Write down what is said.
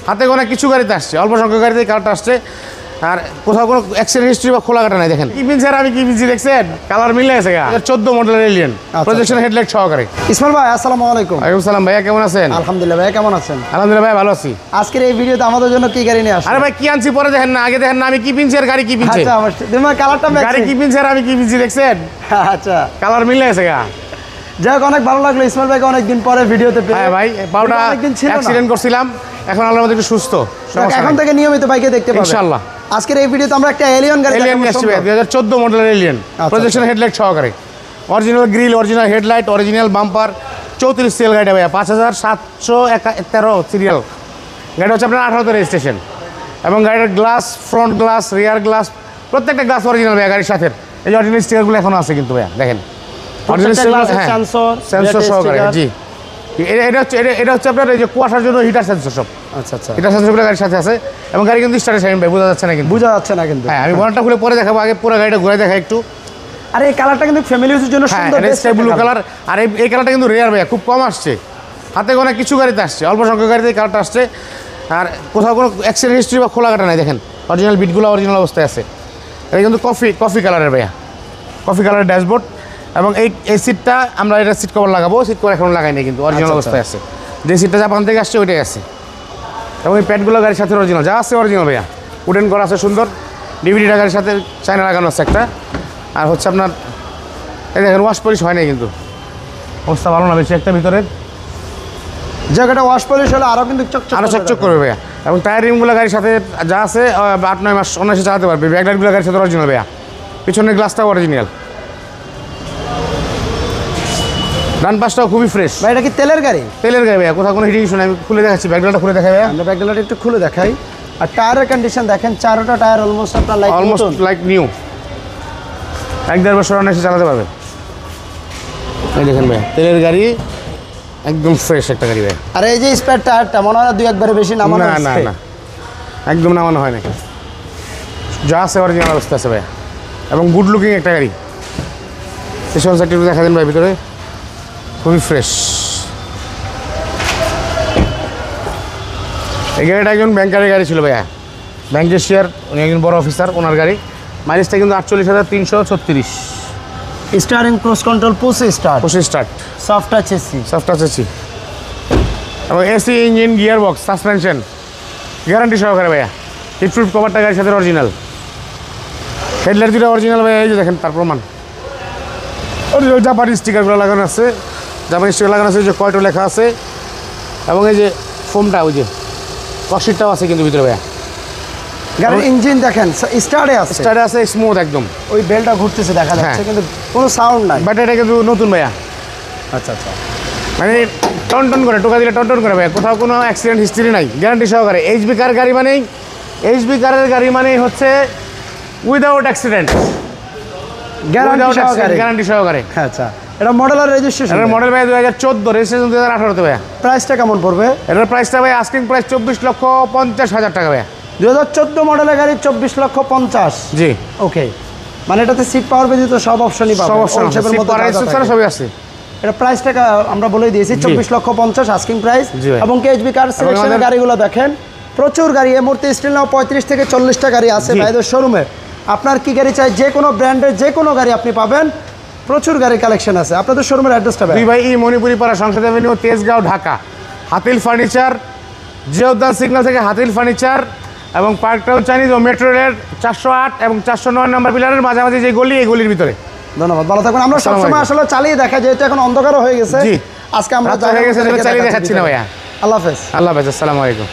হাতে গোনা কিছু গাড়িতে আসছে, অল্প সংখ্যক গাড়িতে কালারটা আসছে। আর কোথাও কোনো অ্যাক্সিডেন্ট হিস্ট্রি বা খোলা কাটা নাই। দেখেন কি পিনছে, আমি কি পিনছি দেখছেন, কালার মিলে আছে গা। 14 মডেলের এলিয়ন, প্রজেকশন হেডলাইট সহকারে। ইসমাইল ভাই আসসালামু আলাইকুম। ওয়ালাইকুম সালাম ভাইয়া, কেমন আছেন? আলহামদুলিল্লাহ ভাইয়া, কেমন আছেন? আলহামদুলিল্লাহ ভাই, ভালো আছি। আজকের এই ভিডিওতে আমাদের জন্য কি গাড়ি নিয়ে আসছেন? আরে ভাই কি আনছি পরে দেখেন না, আগে দেখেন না আমি কি পিনছি আর গাড়ি কি পিনছে। আচ্ছা অবশ্যই, তুমি কালারটা গাড়ি কি পিনছে আর আমি কি পিনছি দেখছেন, আচ্ছা কালার মিলে আছে গা। যাই হোক, অনেক ভালো লাগলো ইসমাইল ভাইকে অনেকদিন পরে ভিডিওতে পেয়ে। হ্যাঁ ভাই, পাউডা অ্যাক্সিডেন্ট করছিলাম, এখন আল্লাহর মধ্যে একটু সুস্থ। এখন থেকে নিয়মিত বাইকে দেখতে পাবেন ইনশাআল্লাহ। আজকের এই ভিডিওতে আমরা একটা এলিয়ন গাড়ি নিয়ে আসছি ভাই, 2014 মডেলের এলিয়ন, প্রজেকশন হেডলাইট সহকারে, original grill, original headlight, original bumper, 34 CL গাড়িটা ভাইয়া, 5713 সিরিয়াল গাড়ি হচ্ছে আপনার 18তে রেজিস্ট্রেশন। এবং গাড়ির গ্লাস, ফ্রন্ট গ্লাস, রিয়ার গ্লাস, প্রত্যেকটা গ্লাস অরিজিনাল ভাইয়া গাড়ির সাথে। এই যে অরিজিনাল স্টিকারগুলো এখনো আছে কিন্তু ভাইয়া, দেখেন সেন্সর সহকারে। জি, এটা হচ্ছে আপনার এই যে কুয়াশার জন্য হিটার সেন্সর সব। আচ্ছা আচ্ছা, হিটার সেন্সরগুলো গাড়ির সাথে আছে। এবং গাড়ি কিন্তু স্টার্টে শাইন ভাই, বোঝা যাচ্ছে না কিন্তু। বোঝা যাচ্ছে না কিন্তু। হ্যাঁ, আমি বনারটা খুলে পরে দেখাবো, আগে পুরো গাড়িটা ঘুরে দেখা একটু। আর এই কালারটা কিন্তু ফ্যামিলি ইউজের জন্য সুন্দর, স্কাই ব্লু কালার। আর এই কালারটা কিন্তু রেয়ার ভাইয়া, খুব কম আসছে, হাতে গোনা কিছু গাড়িতে আসছে, অল্প সংখ্যক গাড়িতে কালারটা আসছে। আর কোথাও কোনো অ্যাক্সিডেন্ট হিস্ট্রি বা খোলা কাটা নাই। দেখেন অরিজিনাল বিটগুলো অরিজিনাল অবস্থায় আছে। এটা কিন্তু কফি কালারের ভাইয়া, কফি কালারের ড্যাশবোর্ড। এবং এই সিটটা আমরা এটা সিট কভার লাগাবো, সিট কভার এখন লাগাই নাই কিন্তু অরিজিনাল অবস্থায় আছে। যে সিটটা জাপান থেকে আসছে ওইটাই আছে। এবং এই প্যাডগুলো গাড়ির সাথে অরিজিনাল, যা আছে অরিজিনাল ভাইয়া। উডেন করা আছে সুন্দর, ডিভিডিটা গাড়ির সাথে চায়না লাগানো আছে একটা। আর হচ্ছে আপনার এই দেখেন ওয়াশ পলিশ হয় নাই কিন্তু, অবস্থা ভালো না বেশি একটা ভিতরের। জায়গাটা ওয়াশ পলিশ হলে আরও কিন্তু আরও চকচক করবে ভাইয়া। এবং টায়ার রিমগুলো গাড়ির সাথে যা আছে 8-9 মাস অনায়াসে চালাতে পারবে। ব্যাকলাইটগুলো গাড়ির সাথে অরিজিনাল ভাইয়া, পিছনের গ্লাসটাও অরিজিনাল, ডান পাশটাও খুবই ফ্রেশ ভাই। এটা কি তেলের গাড়ি? তেলের গাড়ি ভাইয়া, কোথাও কোনো হিটিং ইস্যু নাই। আমি খুলে দেখাচ্ছি, ব্যাকলাইটটা খুলে দেখাই ভাইয়া। আমরা ব্যাকলাইটটা একটু খুলে দেখাই। আর টায়ারের কন্ডিশন দেখেন, চারোটা টায়ার অলমোস্ট আপনার লাইক নিউ, 1-1.5 বছর অনায়াসে চালাতে পারবে। এই দেখেন ভাইয়া, তেলের গাড়ি একদম ফ্রেশ একটা গাড়ি ভাই। আর এই যে স্পেয়ার টায়ারটা মনে হয় না 2-1 বেশি নামানো না না না, একদম নামানো হয় না, যা আছে অরিজিনাল অবস্থা আছে ভাইয়া। এবং গুড লুকিং একটা গাড়ি। স্টেশন সাইড একটু দেখা দেন ভাই, ভিতরে খুবই ফ্রেশ। এই গাড়িটা একজন ব্যাংকারের গাড়ি ছিল ভাইয়া, ব্যাংকের শেয়ার, উনি একজন বড় অফিসার, ওনার গাড়ি। মাইলেজটা কিন্তু 48,336। Steering cruise control push start, soft touch AC. এবং AC, engine, gear box, suspension guarantee সহকারে ভাইয়া। হিটপ্রুফ কভারটা গাড়ির সাথে অরিজিনাল, হেডলাইট দুটো অরিজিনাল ভাইয়া। এই যে দেখেন তার প্রমাণ, ওই জাপানি স্টিকারগুলো লাগানো আছে, জাপানি স্টিকার লাগানো আছে, ওই যে কয়টো লেখা আছে। এবং এই যে ফোমটা, ওই যে ককশিটটাও আছে কিন্তু ভিতরে ভাইয়া। গাড়ির ইঞ্জিন দেখেন স্টার্টে আছে, স্মুথ একদম। ওই বেলটা ঘুরতেছে দেখা যাচ্ছে, কিন্তু কোনো সাউন্ড নাই। বাট এটা কিন্তু নতুন ভাইয়া। আচ্ছা আচ্ছা, মানে টন করে টোকা দিলে টন করে ভাইয়া, কোথাও কোনো অ্যাক্সিডেন্ট হিস্ট্রি নাই, গ্যারান্টি সহকারে। এইচবি কার গাড়ি মানেই, এইচবি কারের গাড়ি মানেই হচ্ছে উইদাউট অ্যাক্সিডেন্ট, গ্যারান্টি সহকারে। আচ্ছা, এটা মডেল আর রেজিস্ট্রেশন? এটার মডেল ভাই 2014, রেজিস্ট্রেশন 2018 ভাইয়া। প্রাইসটা কেমন পড়বে? এটার প্রাইসটা ভাই আস্কিং প্রাইস 24,50,000 টাকা ভাইয়া। 2014 মডেলের গাড়ি 24,50,000। জি, ওকে। মানে এটাতে সিট পাওয়ার ব্যতীত সব অপশনই পাবেন, সব অপশন সবই আছে। এটা প্রাইসটা আমরা বলেই দিয়েছি 24,50,000 আস্কিং প্রাইস। এবং কেএইচবি কার সিলেকশনের গাড়িগুলো দেখেন, প্রচুর গাড়ি এই মুহূর্তে স্টিল নাও 35 থেকে 40টা গাড়ি আছে ভাইদের শোরুমে। আপনার কি গাড়ি চাই, যে কোনো ব্র্যান্ডের যে কোনো গাড়ি আপনি পাবেন, প্রচুর গাড়ির কালেকশন আছে। আপনাদের শোরুমের অ্যাড্রেসটা ভাই? মণিপুরি পাড়া, সংসদ এভিনিউ, তেজগাঁও, ঢাকা। হাতিল ফার্নিচার, জিয়া উদ্যান সিগন্যাল থেকে হাতিল ফার্নিচার। এবং পার্ক টাউন চাইনিজ ও মেট্রো রেল 408 এবং 409 নম্বর পিলারের মাঝামাঝি যে গলি, এই গলির ভিতরে। ধন্যবাদ, ভালো থাকুন। আমরা সবসময় আসলে চালিয়ে দেখা, যেহেতু এখন অন্ধকারও হয়ে গেছে, আজকে আমরা চালিয়ে দেখাচ্ছি না ভাইয়া। আল্লাহ হাফেজ। আসসালামু আলাইকুম।